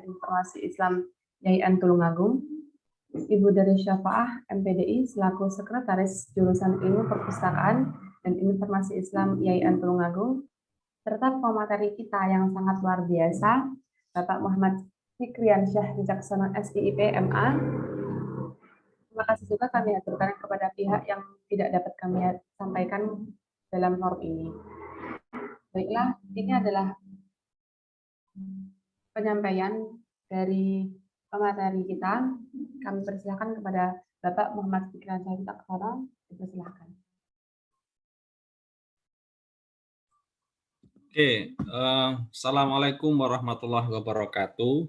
Informasi Islam YAIN Tulungagung, Ibu dari Syafaah MPDI selaku Sekretaris Jurusan Ilmu Perpustakaan dan Informasi Islam YAIN Tulungagung, serta pemateri kita yang sangat luar biasa, Bapak Muhammad Fikriansyah Wicaksono SIIP MA. Terima kasih juga kami aturkan kepada pihak yang tidak dapat kami sampaikan dalam forum ini. Baiklah, ini adalah penyampaian dari pemateri kita. Kami persilahkan kepada Bapak Muhammad Fikriansyah Wicaksono. Dipersilahkan. Oke, Assalamualaikum warahmatullahi wabarakatuh.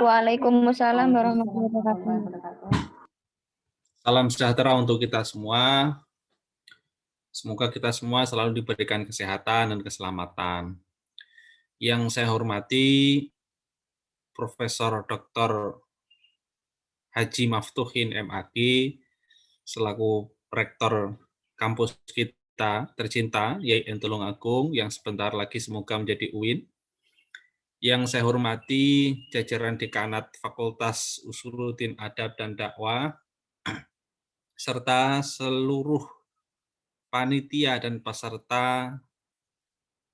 Waalaikumsalam warahmatullahi wabarakatuh. Salam sejahtera untuk kita semua. Semoga kita semua selalu diberikan kesehatan dan keselamatan. Yang saya hormati Profesor Dr. Haji Maftuhin MAG selaku Rektor kampus kita tercinta YAIN Tulungagung yang sebentar lagi semoga menjadi UIN. Yang saya hormati jajaran Dekanat Fakultas Usuluddin Adab dan Dakwah, serta seluruh panitia dan peserta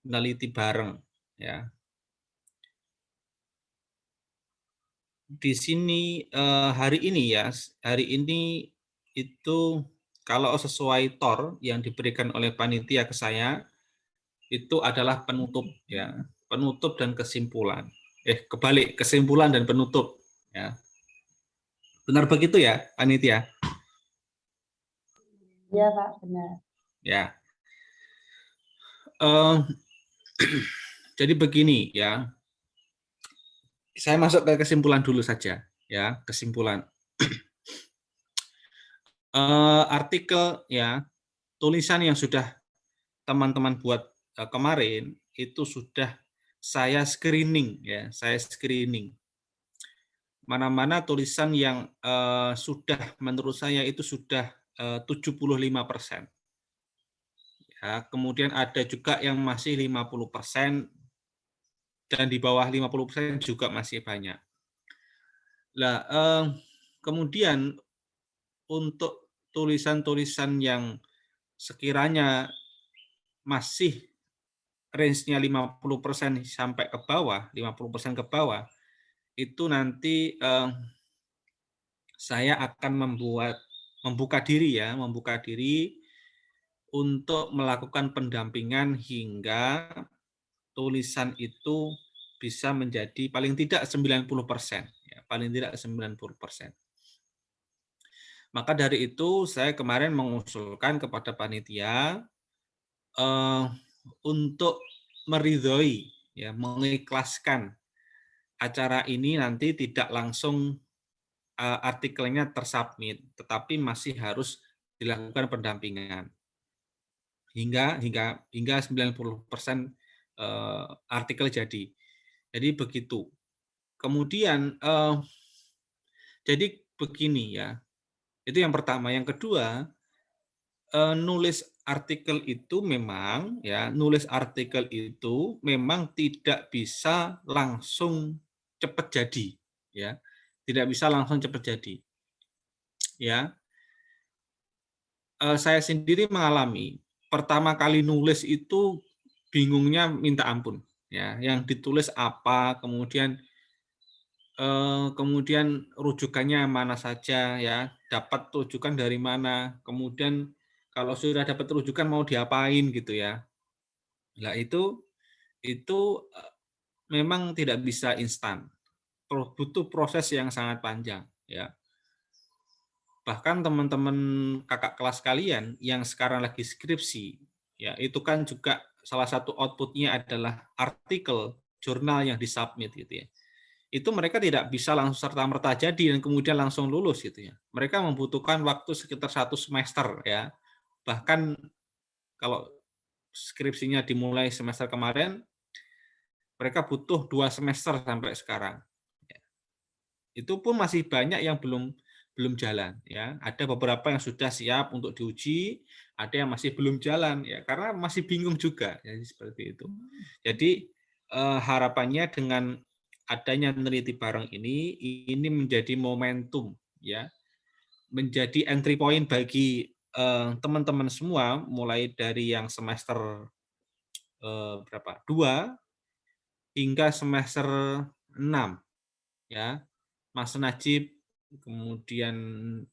meneliti bareng. Ya. Di sini hari ini itu kalau sesuai TOR yang diberikan oleh panitia ke saya itu adalah penutup, ya, penutup dan kesimpulan. Kebalik, kesimpulan dan penutup. Ya. Benar begitu ya, panitia? Iya, Pak, benar. Ya. Jadi begini ya. Saya masuk ke kesimpulan dulu saja, ya, kesimpulan. Artikel ya, tulisan yang sudah teman-teman buat kemarin itu sudah saya screening ya, saya screening. Mana-mana tulisan yang sudah menurut saya itu sudah 75%. Ya, kemudian ada juga yang masih 50% dan di bawah 50% juga masih banyak. Nah, kemudian untuk tulisan-tulisan yang sekiranya masih range-nya 50% sampai ke bawah, 50% ke bawah, itu nanti saya akan membuka diri untuk melakukan pendampingan hingga tulisan itu bisa menjadi paling tidak 90%, ya, paling tidak 90%. Maka dari itu saya kemarin mengusulkan kepada panitia untuk meridhoi, ya, mengikhlaskan acara ini nanti tidak langsung artikelnya tersubmit, tetapi masih harus dilakukan pendampingan hingga 90% artikel jadi. Jadi begitu. Kemudian jadi begini ya. Itu yang pertama. Yang kedua, nulis artikel itu memang tidak bisa langsung cepat jadi, ya. Tidak bisa langsung cepat jadi. Ya. Saya sendiri mengalami pertama kali nulis itu bingungnya minta ampun, ya. Yang ditulis apa, kemudian rujukannya mana saja, ya, dapat rujukan dari mana, kemudian kalau sudah dapat rujukan mau diapain gitu ya. Nah itu memang tidak bisa instan, butuh proses yang sangat panjang ya. Bahkan teman-teman kakak kelas kalian yang sekarang lagi skripsi, ya itu kan juga salah satu outputnya adalah artikel jurnal yang disubmit gitu ya. Itu mereka tidak bisa langsung serta-merta jadi dan kemudian langsung lulus gitu ya. Mereka membutuhkan waktu sekitar 1 semester ya. Bahkan kalau skripsinya dimulai semester kemarin, mereka butuh 2 semester sampai sekarang. Itu pun masih banyak yang belum jalan ya. Ada beberapa yang sudah siap untuk diuji, ada yang masih belum jalan ya karena masih bingung juga. Jadi seperti itu. Jadi harapannya dengan adanya meneliti bareng ini menjadi momentum, ya, menjadi entry point bagi teman-teman semua, mulai dari yang semester berapa 2 hingga semester 6, ya, Mas Najib, kemudian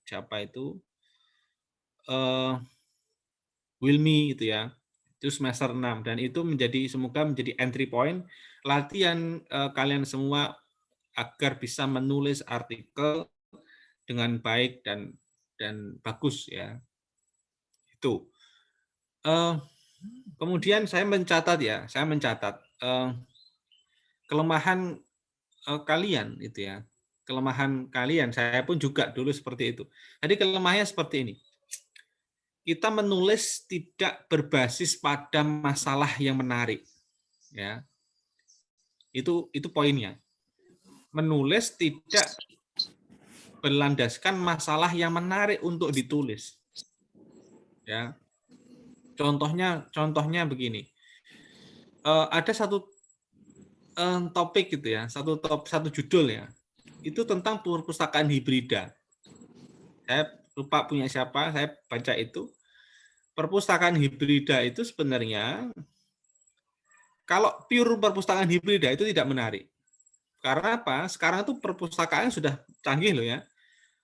siapa itu Wilmi itu ya, itu semester 6, dan itu semoga menjadi entry point latihan kalian semua agar bisa menulis artikel dengan baik dan bagus, ya. Itu. Kemudian saya mencatat kelemahan kalian itu ya. Kelemahan kalian, saya pun juga dulu seperti itu. Jadi kelemahannya seperti ini. Kita menulis tidak berbasis pada masalah yang menarik, ya. Itu poinnya. Menulis tidak berlandaskan masalah yang menarik untuk ditulis. Ya. Contohnya begini. Ada satu topik gitu ya, satu judul ya. Itu tentang perpustakaan hibrida. Saya lupa punya siapa, saya baca itu. Perpustakaan hibrida itu sebenarnya kalau pure perpustakaan hibrida itu tidak menarik. Karena apa? Sekarang itu perpustakaan sudah canggih loh ya.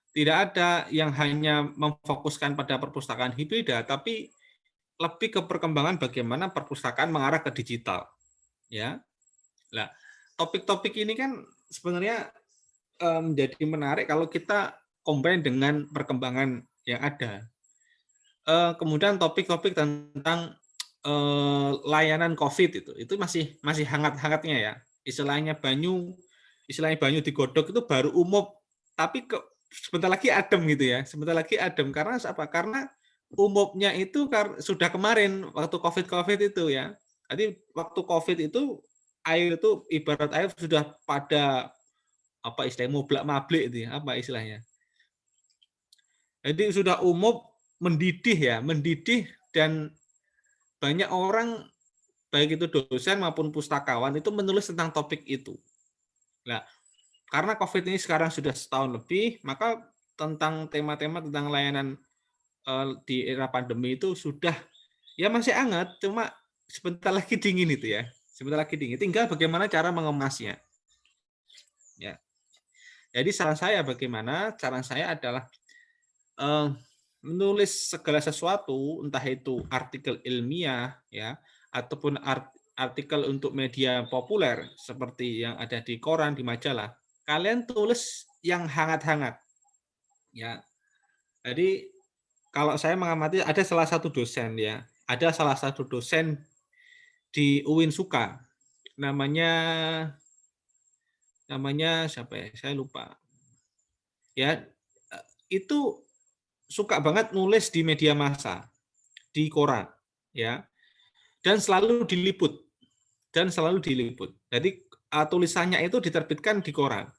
Tidak ada yang hanya memfokuskan pada perpustakaan hibrida, tapi lebih ke perkembangan bagaimana perpustakaan mengarah ke digital. Ya. Nah, topik-topik ini kan sebenarnya menjadi menarik kalau kita combine dengan perkembangan yang ada. Kemudian topik-topik tentang layanan COVID itu masih hangat-hangatnya ya. Istilahnya banyu digodok itu baru umum, tapi sebentar lagi adem gitu ya. Sebentar lagi adem karena apa? Karena umumnya itu sudah kemarin waktu COVID itu ya. Jadi waktu COVID itu air itu ibarat air sudah pada apa istilahnya moblak-mablik itu ya, apa istilahnya. Jadi sudah umum mendidih dan banyak orang baik itu dosen maupun pustakawan itu menulis tentang topik itu. Nah, karena COVID ini sekarang sudah setahun lebih, maka tentang tema-tema tentang layanan di era pandemi itu sudah ya masih hangat, cuma sebentar lagi dingin itu ya. Sebentar lagi dingin. Tinggal bagaimana cara mengemasnya. Ya. Jadi saran saya bagaimana? Saran saya adalah menulis segala sesuatu, entah itu artikel ilmiah ya ataupun artikel untuk media populer seperti yang ada di koran, di majalah. Kalian tulis yang hangat-hangat. Ya. Jadi kalau saya mengamati ada salah satu dosen ya, ada salah satu dosen di UIN Suka. Namanya siapa ya? Saya lupa. Ya, itu suka banget nulis di media massa, di koran, ya, dan selalu diliput. Jadi tulisannya itu diterbitkan di koran.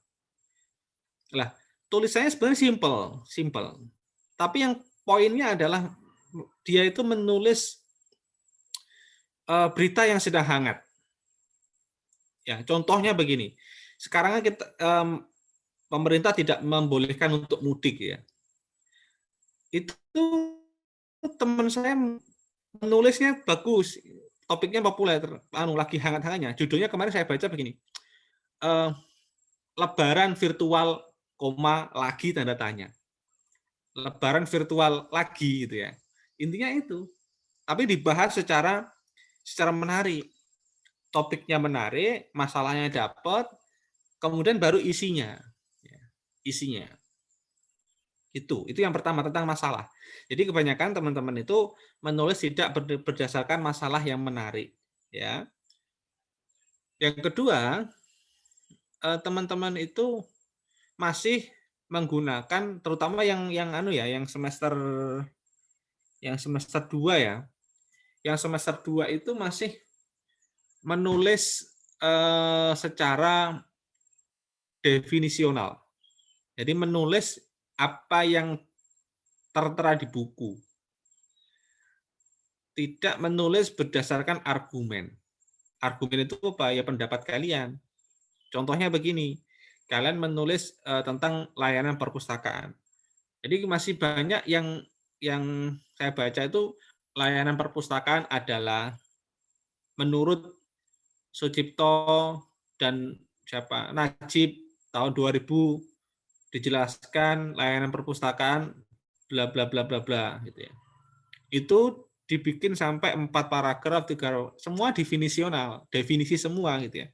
Lah, tulisannya sebenarnya simple. Tapi yang poinnya adalah dia itu menulis berita yang sedang hangat. Ya, contohnya begini. Sekarang kita pemerintah tidak membolehkan untuk mudik ya. Itu teman saya menulisnya bagus, topiknya populer, lagi hangat-hangatnya. Judulnya kemarin saya baca begini, Lebaran virtual, lagi tanda tanya. Lebaran virtual lagi gitu ya. Intinya itu. Tapi dibahas secara menarik. Topiknya menarik, masalahnya dapat, kemudian baru isinya. Isinya. Itu yang pertama tentang masalah. Jadi kebanyakan teman-teman itu menulis tidak berdasarkan masalah yang menarik, ya. Yang kedua, teman-teman itu masih menggunakan terutama yang semester 2 ya. Yang semester 2 itu masih menulis secara definisional. Jadi menulis apa yang tertera di buku. Tidak menulis berdasarkan argumen. Argumen itu apa? Ya pendapat kalian. Contohnya begini, kalian menulis tentang layanan perpustakaan. Jadi masih banyak yang saya baca itu layanan perpustakaan adalah menurut Sucipto dan siapa Najib tahun 2000 dijelaskan layanan perpustakaan bla bla bla bla bla gitu ya. Itu dibikin sampai 4 paragraf, 3, semua definisional, definisi semua gitu ya.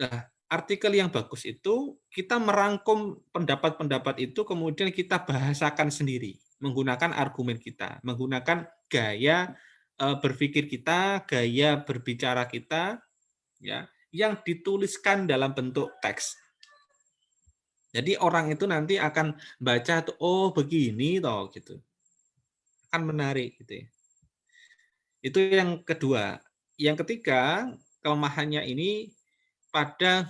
Nah, artikel yang bagus itu kita merangkum pendapat-pendapat itu kemudian kita bahasakan sendiri menggunakan argumen kita, menggunakan gaya berpikir kita, gaya berbicara kita ya, yang dituliskan dalam bentuk teks. Jadi orang itu nanti akan baca tuh, oh begini toh gitu. Akan menarik gitu ya. Itu yang kedua. Yang ketiga, kelemahannya ini pada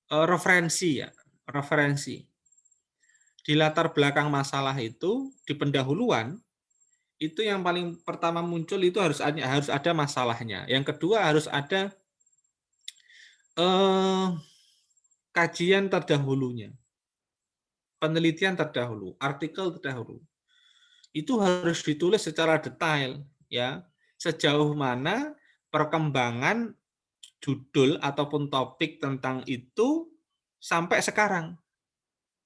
referensi ya, referensi. Di latar belakang masalah itu, di pendahuluan, itu yang paling pertama muncul itu harus ada masalahnya. Yang kedua harus ada kajian terdahulunya, penelitian terdahulu, artikel terdahulu. Itu harus ditulis secara detail ya, sejauh mana perkembangan judul ataupun topik tentang itu sampai sekarang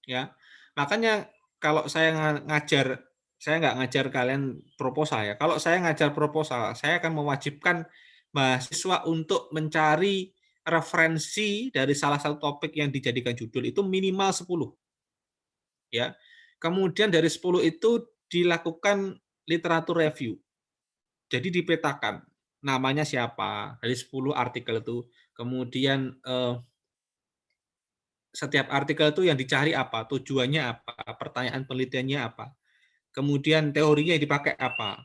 ya. Makanya kalau saya ngajar, saya nggak ngajar kalian proposal ya. Kalau saya ngajar proposal, saya akan mewajibkan mahasiswa untuk mencari referensi dari salah satu topik yang dijadikan judul itu minimal 10 ya. Kemudian dari 10 itu dilakukan literatur review. Jadi dipetakan namanya siapa dari 10 artikel itu. Kemudian setiap artikel itu yang dicari apa, tujuannya apa, pertanyaan penelitiannya apa. Kemudian teorinya yang dipakai apa.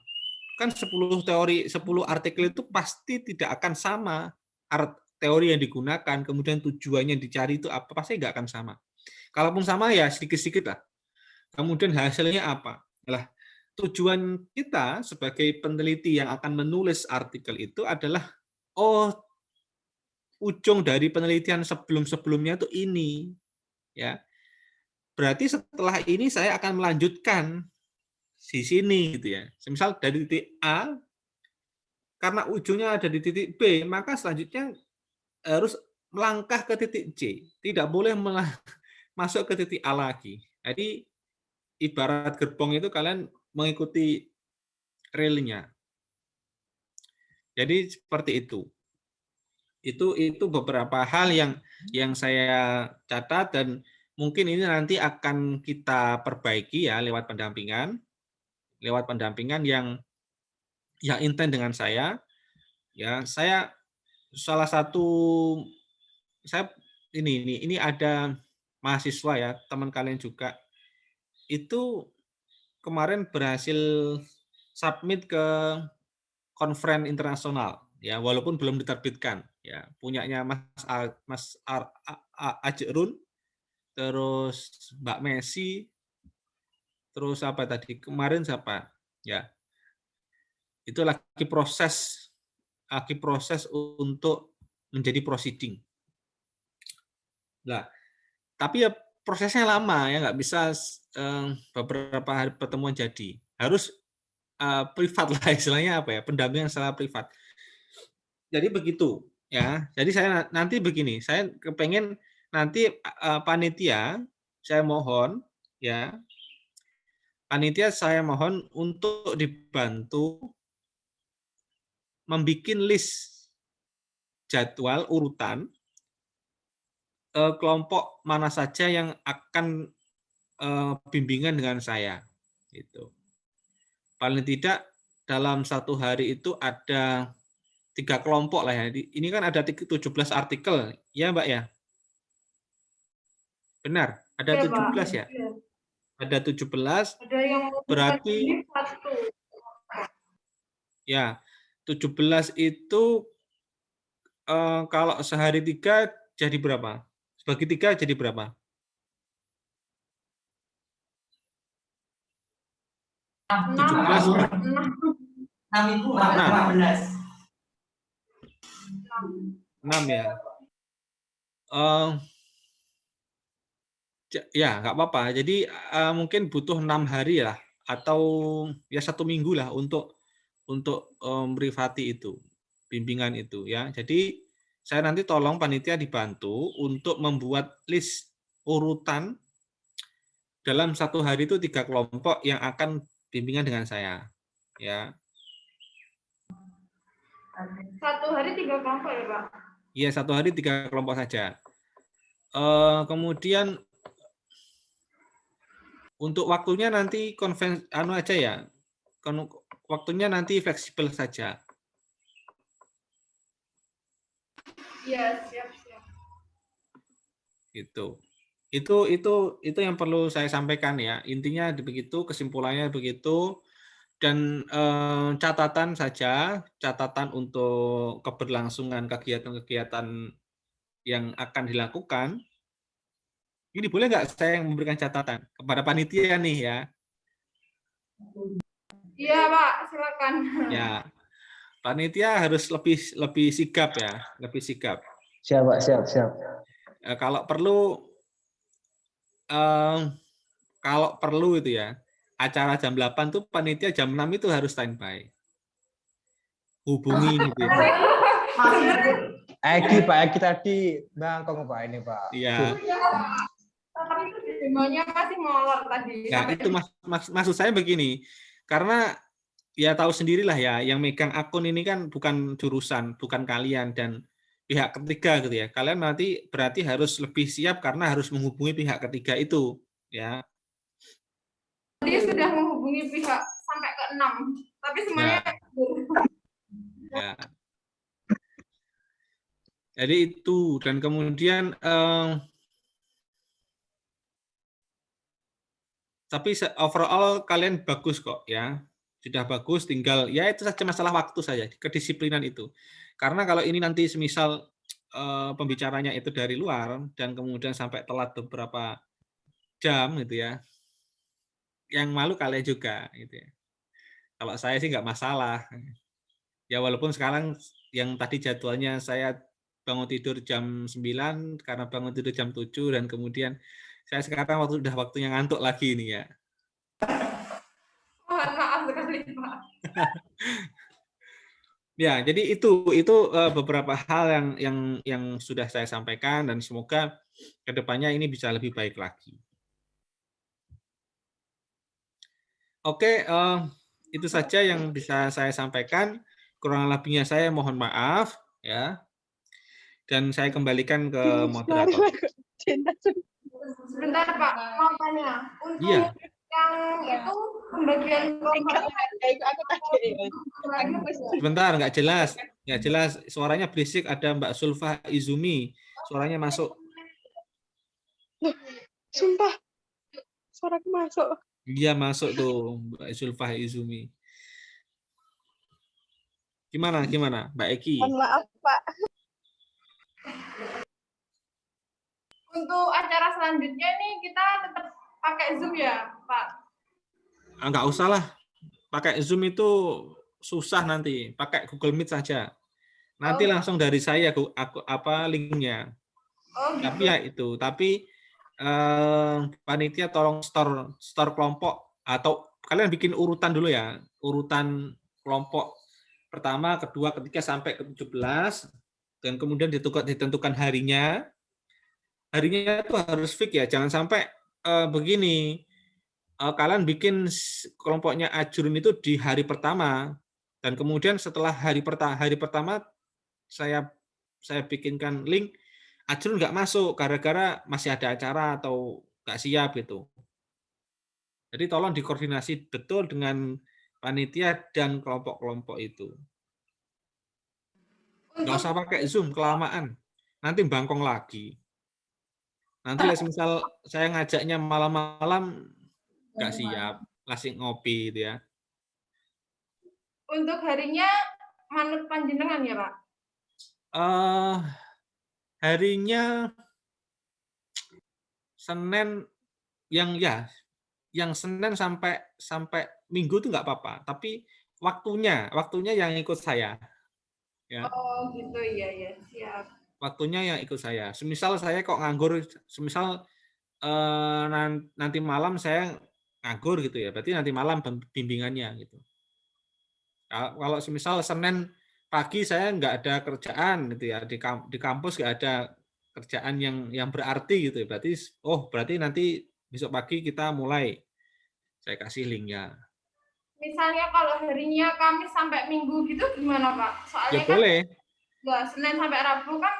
Kan 10 teori, 10 artikel itu pasti tidak akan sama teori yang digunakan, kemudian tujuannya yang dicari itu apa, pasti nggak akan sama. Kalaupun sama ya sedikit-sedikit lah. Kemudian hasilnya apa? Nah, tujuan kita sebagai peneliti yang akan menulis artikel itu adalah, oh, ujung dari penelitian sebelum-sebelumnya itu ini, ya. Berarti setelah ini saya akan melanjutkan di sini, gitu ya. Misal dari titik A, karena ujungnya ada di titik B, maka selanjutnya harus melangkah ke titik C. Tidak boleh masuk ke titik A lagi. Jadi ibarat gerbong itu kalian mengikuti relnya. Jadi seperti itu. Itu beberapa hal yang saya catat dan mungkin ini nanti akan kita perbaiki ya lewat pendampingan yang intens dengan saya. Ya, saya salah satu saya ini ada mahasiswa ya, teman kalian juga. Itu kemarin berhasil submit ke konferensi internasional ya, walaupun belum diterbitkan ya, punyanya Mas Ajrun, terus Mbak Messi, terus apa tadi kemarin siapa ya, itu lagi proses untuk menjadi proceeding. Nah, tapi ya prosesnya lama ya, nggak bisa beberapa hari pertemuan jadi, harus privat lah istilahnya, apa ya, pendampingan secara privat. Jadi begitu ya. Jadi saya nanti begini, saya kepengen nanti panitia saya mohon ya, panitia saya mohon untuk dibantu membuat list jadwal urutan kelompok mana saja yang akan bimbingan dengan saya gitu. Paling tidak dalam satu hari itu ada 3 kelompok lah ya. Ini kan ada 17 artikel, ya Mbak ya? Benar, ada ya, 17 ya? Ya. Ada 17, ada yang berarti ya 17 itu kalau sehari 3 jadi berapa? Bagi 3 jadi berapa? 17 6.000 nah, 6 ya. Ya, nggak apa-apa. Jadi mungkin butuh 6 hari lah, atau ya 1 minggu lah untuk privati itu, bimbingan itu ya. Jadi saya nanti tolong panitia dibantu untuk membuat list urutan dalam 1 hari itu 3 kelompok yang akan bimbingan dengan saya. Ya. 1 hari 3 kelompok ya, Pak? Iya, 1 hari 3 kelompok saja. Kemudian untuk waktunya nanti aja ya. Waktunya nanti fleksibel saja. Iya, siap. Gitu. Itu yang perlu saya sampaikan ya. Intinya begitu, kesimpulannya begitu. Dan catatan saja, catatan untuk keberlangsungan kegiatan-kegiatan yang akan dilakukan. Ini boleh nggak saya yang memberikan catatan kepada panitia nih ya? Iya, Pak, silakan. Ya, panitia harus lebih sigap ya, lebih sigap. Siap, Pak, siap. Kalau perlu itu ya, acara jam 8 tuh panitia jam 6 itu harus standby. Hubungi gitu ya. Pak Egi tadi bangkong Pak ini Pak. Iya. Tapi itu demonya masih molor tadi. Ya, itu maksud saya begini. Karena ya tahu sendirilah ya, yang megang akun ini kan bukan jurusan, bukan kalian dan pihak ketiga gitu ya. Kalian nanti berarti harus lebih siap karena harus menghubungi pihak ketiga itu, ya. Dia sudah menghubungi pihak sampai ke 6, tapi semuanya Ya. Jadi itu, dan kemudian tapi overall kalian bagus kok ya, sudah bagus, tinggal ya itu saja masalah waktu saja, kedisiplinan itu. Karena kalau ini nanti semisal pembicaranya itu dari luar dan kemudian sampai telat beberapa jam gitu ya, yang malu kalian juga gitu ya. Kalau saya sih nggak masalah. Ya walaupun sekarang yang tadi jadwalnya saya bangun tidur jam 9 karena bangun tidur jam 7 dan kemudian saya sekarang udah waktunya ngantuk lagi ini ya. mohon maaf sekali, Pak. Ya, jadi itu beberapa hal yang sudah saya sampaikan dan semoga kedepannya ini bisa lebih baik lagi. Oke, itu saja yang bisa saya sampaikan. Kurang lebihnya saya mohon maaf ya. Dan saya kembalikan ke moderator. Sebentar, Pak, mau tanya. Untuk Iya. yang itu pembagian kelompok Sebentar, nggak jelas. Suaranya berisik. Ada Mbak Sulfa Izumi. Suaranya masuk. Sumpah, suaraku masuk. Iya masuk tuh Mbak Sulfa Izumi. Gimana, Mbak Eki? Mohon maaf, Pak. Untuk acara selanjutnya nih kita tetap pakai Zoom ya, Pak? Nggak usah lah. Pakai Zoom itu susah nanti. Pakai Google Meet saja. Nanti langsung dari saya linknya. Oh, gitu. Tapi ya itu. Tapi panitia tolong store kelompok atau kalian bikin urutan dulu ya. Urutan kelompok pertama, kedua, ketiga sampai ke 17 dan kemudian ditentukan harinya. Harinya itu harus fix ya. Jangan sampai begini. Kalian bikin kelompoknya Ajurun itu di hari pertama dan kemudian setelah hari pertama saya bikinkan link Ajurun nggak masuk gara-gara masih ada acara atau nggak siap gitu. Jadi tolong dikoordinasi betul dengan panitia dan kelompok-kelompok itu. Nggak usah pakai Zoom kelamaan, nanti bangkong lagi. Nanti misal saya ngajaknya malam-malam nggak siap, masih ngopi gitu ya. Untuk harinya manut panjenengan ya, Pak? Harinya Senin yang Senin sampai Minggu itu nggak apa-apa, tapi waktunya yang ikut saya. Ya, Oh gitu, iya ya, siap. waktunya yang ikut saya. Semisal saya kok nganggur, semisal nanti malam saya nganggur gitu ya, berarti nanti malam bimbingannya gitu. Kalau semisal Senin pagi saya nggak ada kerjaan gitu ya, di kampus nggak ada kerjaan yang berarti gitu ya, berarti nanti besok pagi kita mulai, saya kasih linknya. Misalnya kalau harinya Kamis sampai Minggu gitu gimana Pak? Ya Soalnya kan boleh, nggak Senin sampai Rabu kan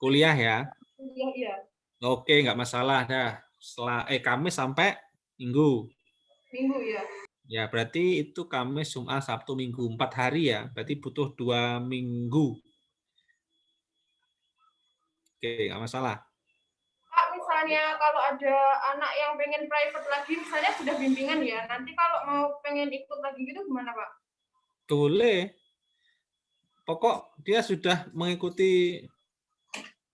kuliah ya. kuliah ya. Oke, nggak masalah dah. Kamis sampai Minggu. Minggu ya. Ya, berarti itu Kamis, Jumat, Sabtu, Minggu. 4 hari ya. Berarti butuh 2 minggu. Oke, nggak masalah. Pak, misalnya kalau ada anak yang pengen private lagi, misalnya sudah bimbingan ya, nanti kalau mau pengen ikut lagi gitu gimana Pak? Boleh. Pokok dia sudah mengikuti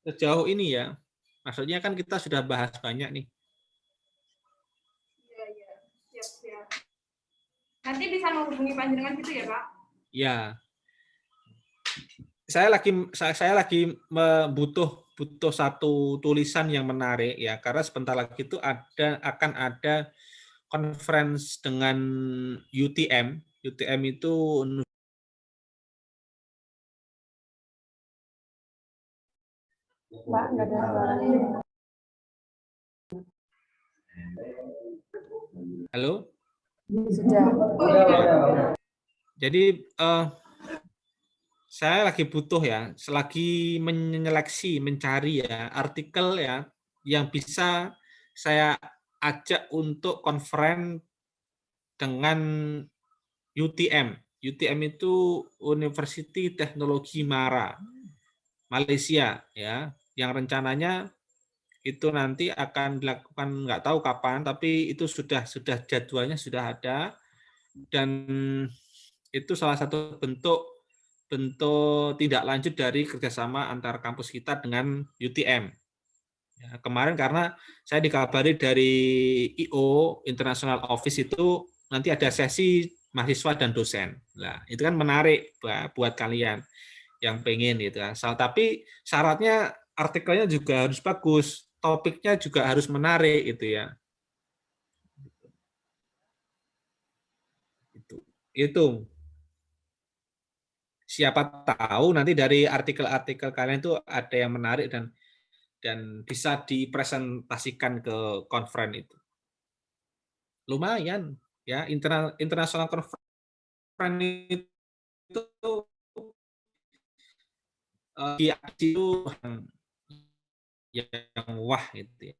sejauh ini ya. Maksudnya kan kita sudah bahas banyak nih. Iya, iya. Siap, siap. Nanti bisa menghubungi panjenengan gitu ya Pak? Ya. Saya lagi butuh satu tulisan yang menarik ya, karena sebentar lagi itu akan ada conference dengan UTM. UTM itu Pak, nggak ada suaranya. halo. Sudah. Jadi saya lagi butuh ya, selagi menyeleksi, mencari ya artikel ya yang bisa saya ajak untuk conference dengan UTM. UTM itu University Teknologi Malaysia ya, yang rencananya itu nanti akan dilakukan nggak tahu kapan, tapi itu sudah jadwalnya sudah ada, dan itu salah satu bentuk tindak lanjut dari kerjasama antar kampus kita dengan UTM. Ya, kemarin karena saya dikabari dari IO International Office itu nanti ada sesi mahasiswa dan dosen. Nah, itu kan menarik buat kalian yang pengen gitu kan. Tapi syaratnya artikelnya juga harus bagus, topiknya juga harus menarik gitu ya. Itu. Siapa tahu nanti dari artikel-artikel kalian itu ada yang menarik dan bisa dipresentasikan ke conference itu. Lumayan ya, international conference itu itu yang wah gitu ya.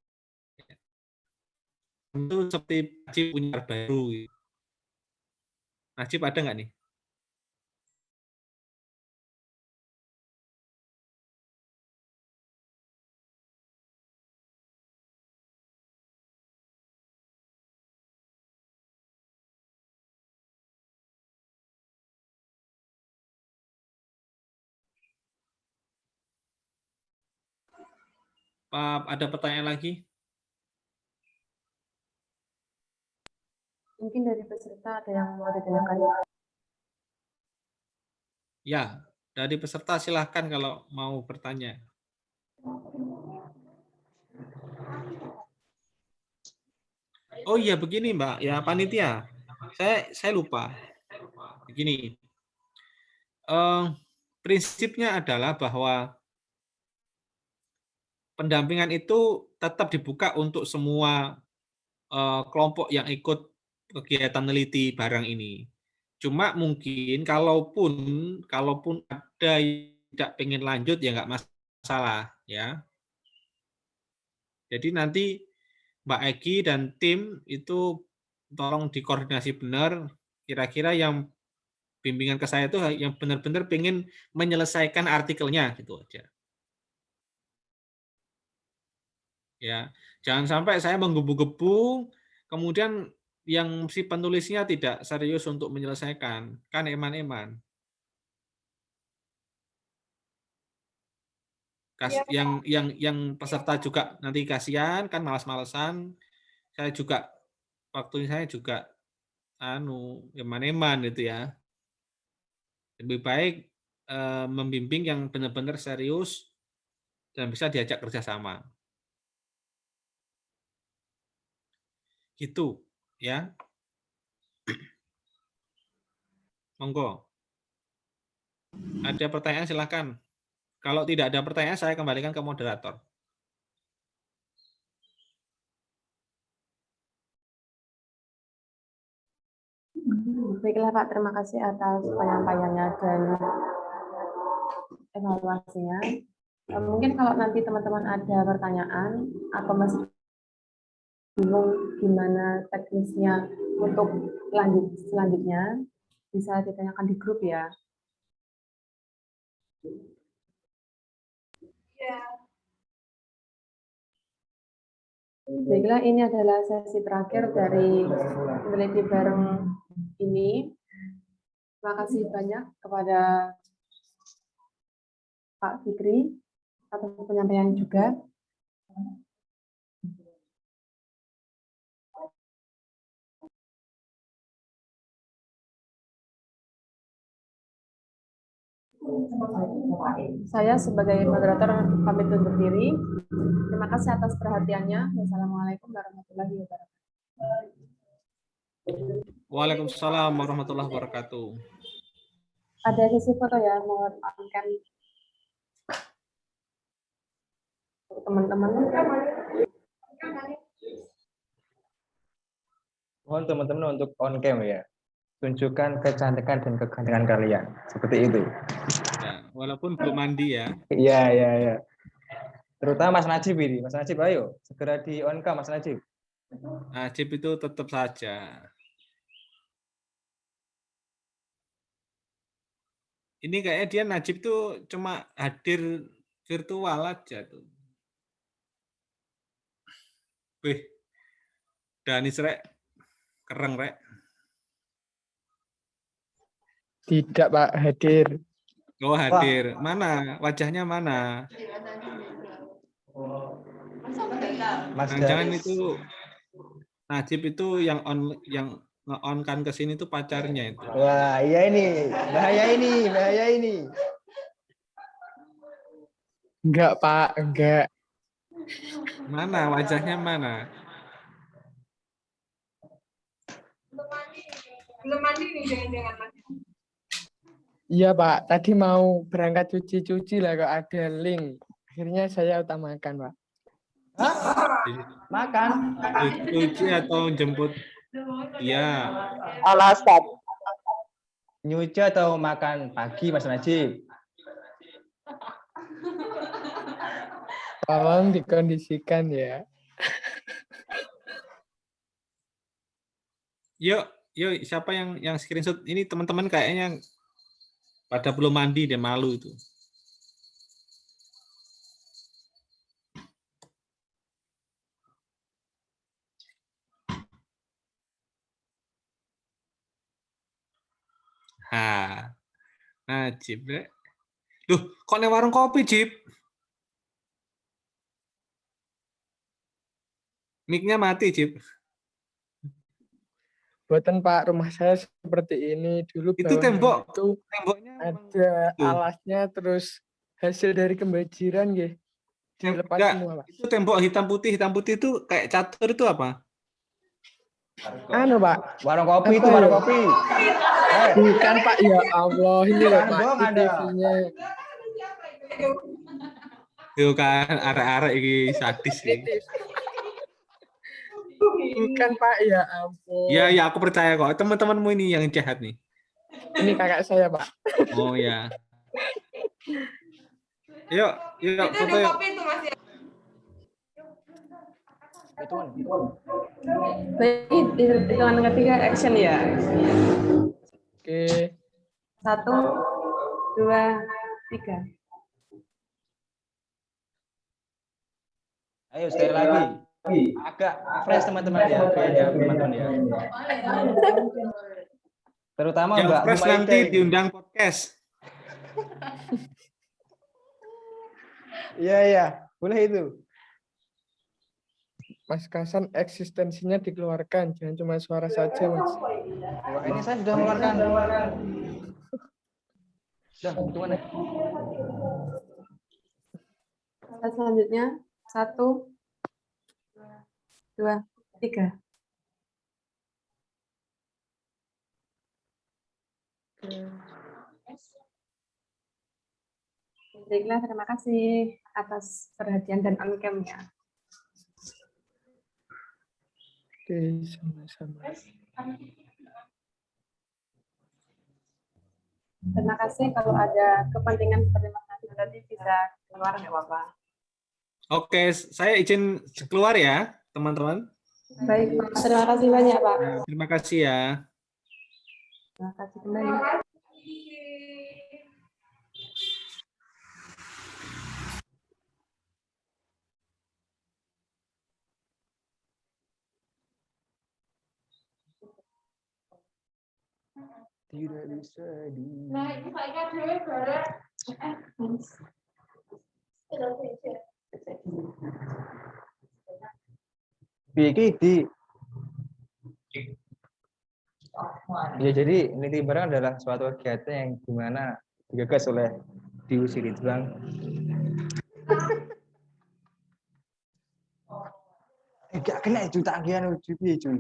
Itu seperti Najib punya baru. Najib ada nggak nih? Ada pertanyaan lagi? Mungkin dari peserta ada yang mau ditanyakan. Ya, dari peserta silahkan kalau mau bertanya. Oh iya begini Mbak, ya panitia. Saya lupa. Begini. Prinsipnya adalah bahwa pendampingan itu tetap dibuka untuk semua kelompok yang ikut kegiatan neliti barang ini. Cuma mungkin kalaupun ada yang tidak pengen lanjut ya nggak masalah ya. Jadi nanti Mbak Egi dan tim itu tolong dikoordinasi benar, kira-kira yang bimbingan ke saya itu yang benar-benar pengen menyelesaikan artikelnya gitu aja. Ya, jangan sampai saya menggebu-gebu, kemudian yang si penulisnya tidak serius untuk menyelesaikan, kan eman-eman. Yang peserta juga nanti kasihan, kan malas-malesan. Saya juga waktunya saya juga eman-eman itu ya. Lebih baik membimbing yang benar-benar serius dan bisa diajak kerjasama. Gitu, ya. Monggo. Ada pertanyaan silakan. Kalau tidak ada pertanyaan, saya kembalikan ke moderator. Baiklah Pak, terima kasih atas penyampaiannya dan evaluasinya. Mungkin kalau nanti teman-teman ada pertanyaan atau masih bingung gimana teknisnya untuk selanjutnya, bisa ditanyakan di grup ya. Ya. Baiklah, ini adalah sesi terakhir dari peneliti bareng ini. Terima kasih banyak kepada Pak Fikri atas penyampaian juga. Saya sebagai moderator pamit undur diri. Terima kasih atas perhatiannya. Wassalamualaikum warahmatullahi wabarakatuh. Waalaikumsalam warahmatullahi wabarakatuh. Ada sesi foto ya, mohon on-cam teman-teman. Mohon teman-teman untuk on cam ya. Tunjukkan kecantikan dan kegantengan kalian. Seperti itu. Ya, walaupun belum mandi ya. Iya, iya, iya. Terutama Mas Najib ini. Mas Najib, ayo. Segera di on cam, Mas Najib. Najib itu tetap saja. Ini kayaknya dia Najib tuh cuma hadir virtual aja tuh. Wih, Danis rek, keren rek. Tidak, Pak, hadir. Oh hadir, mana wajahnya mana? Mas Jangan Danis. itu Najib itu yang nge-on kan ke sini tuh pacarnya itu. Wah, iya ini. Bahaya ini, bahaya ini. Enggak, Pak, enggak. Mana wajahnya mana? Belum mandi nih jangan-jangan Mas. Iya, Pak, tadi mau berangkat cuci-cuci lah kok ada link. Akhirnya saya utamakan, Pak. Makan. Cuci atau jemput? Iya. Alasan. Nyuci atau makan pagi, Mas Najib? Tolong dikondisikan ya. Yuk, siapa yang screenshot? Ini teman-teman kayaknya pada belum mandi deh, malu itu. Najib deh. Loh, kok nih warung kopi, Jib? Mic-nya mati, Jib. Buatan Pak, rumah saya seperti ini. Dulu Itu bawahnya itu temboknya ada itu. alasnya, terus hasil dari kebanjiran ya. Dilepas Enggak, semua, Pak. itu tembok hitam putih itu kayak catur itu apa? Anu, Pak. Warung kopi Apa itu, warung ya? kopi. Bukan, Pak. Ya Allah, ini loh, Pak. Bohong Anda. TV-nya. Yo kan, arek-arek iki sadis iki. Bukan, Pak. Ya ampun. Ya, aku percaya kok. Teman-temanmu ini yang jahat nih. Ini kakak saya, Pak. Oh ya. Yuk, Itu foto di yuk. kopi itu Mas ya. Baik, hitungan ketiga action ya. Oke. 1, 2, 3. Ayo sekali lagi. Agak fresh teman-teman ya, kayaknya teman-teman ya. Terutama Yang Mbak fresh Humaida nanti ini. diundang podcast. Iya, iya. Boleh itu. Mas Kasan eksistensinya dikeluarkan, jangan cuma suara saja, Mas. Wah, ini saya sudah mengeluarkan. hitungan. Selanjutnya 1, 2, 3. Baiklah, terima kasih atas perhatian dan on-cam-nya. Oke, sama-sama. Terima kasih, kalau ada kepentingan seperti Mas Nadiem tadi bisa keluar nggak apa-apa. Oke, saya izin keluar ya, teman-teman. Baik, Pak. Terima kasih banyak, Pak. Terima kasih ya. Terima kasih kembali. Tidak bisa di. Nah, itu saya dhewe bareng. Iki di. Ya, jadi niti bareng adalah suatu kegiatan yang dimana digagas oleh Diu Siritbang. Gak kena itu tanggihan uji cuy.